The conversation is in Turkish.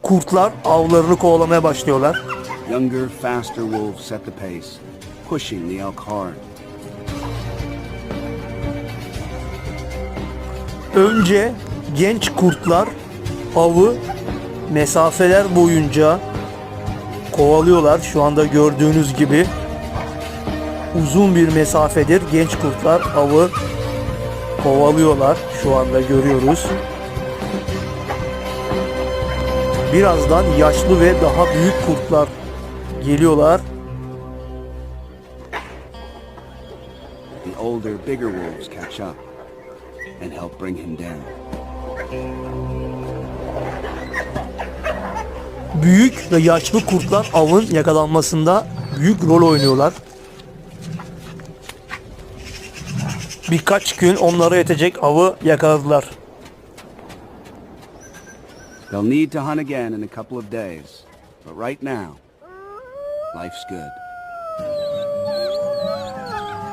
kurtlar avlarını kovalamaya başlıyorlar. Younger, faster wolves set the pace, pushing the elk hard. Önce genç kurtlar avı mesafeler boyunca kovalıyorlar. Şu anda gördüğünüz gibi uzun bir mesafedir genç kurtlar avı kovalıyorlar. Şu anda görüyoruz. Birazdan yaşlı ve daha büyük kurtlar geliyorlar. The older, bigger wolves catch up and help bring him down. Büyük ve yaşlı kurtlar avın yakalanmasında büyük rol oynuyorlar. Birkaç gün onlara yetecek avı yakaladılar. They'll need to hunt again in a couple of days, but right now, life's good.